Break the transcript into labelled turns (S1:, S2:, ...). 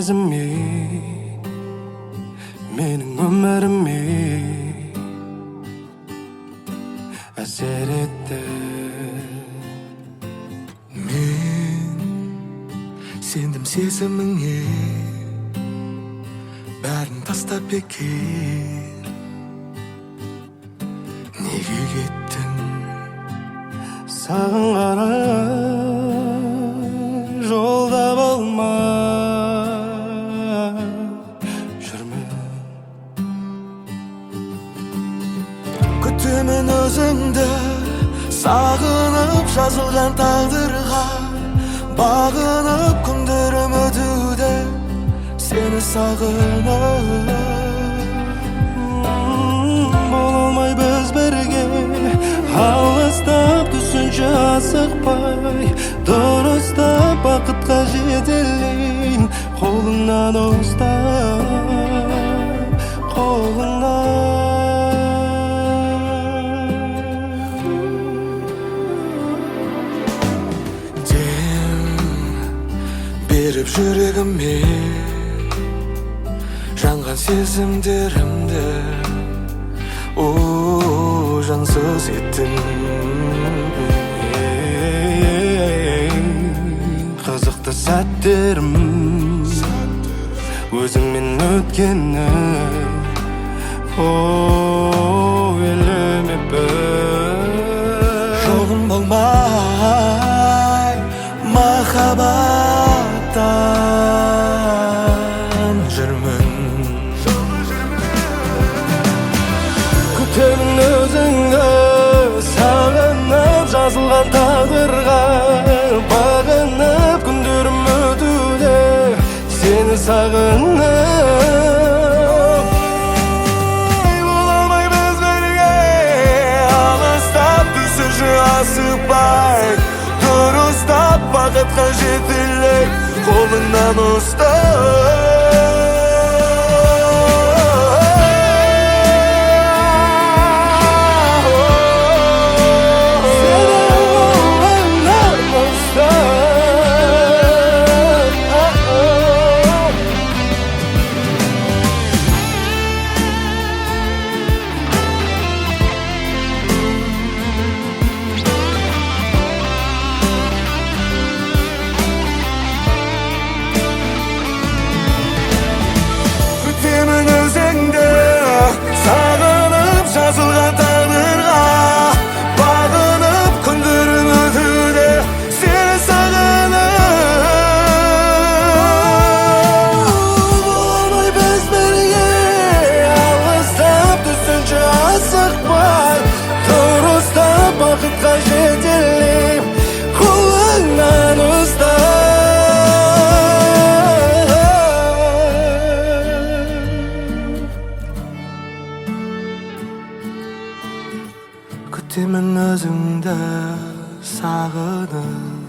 S1: сезими, менің өміріме әсер етті.
S2: Мен сендім сезіміңе, бәрін тастап бекер неге кеттің?
S1: Саған қарай жолда болмай жүрмін.
S2: Күтемін өзіңді, сағынып жазылған тағдырға, бағынып күндерім өтуде, сені сағынып.
S1: Бола алмай біз бірге, алыстап түсінше асықпай, дұрыстап бақытқа жетелейін. Қолыңнан ұстап, қолыңнан
S2: Дем беріп жүрегіме, жанған сезімдерімді жансыз еттің.
S1: Қызықты сәттерім өзіңмен өткені елемеппін.
S2: Жолым болмай махаббаттан жүрмін.
S1: Күтемін өзіңді, сағынып жазылған тағдырға, бағынып күндерім өтуде, сені сағынып.
S2: Бола алмай біз бірге, алыстап түсірші асықпай, дұрыстап бақытқа жетелей, қолыңнан ұстап. Сағынып жазылған тағдырға, бағынып күндерім өтуде, сені сағынып. Болмай біз бірге, алыстап түсінше асықпай, дұрыстап бақытқа жетелей, қолыңнан ұстап. Күтемін өзіңді, сағынып.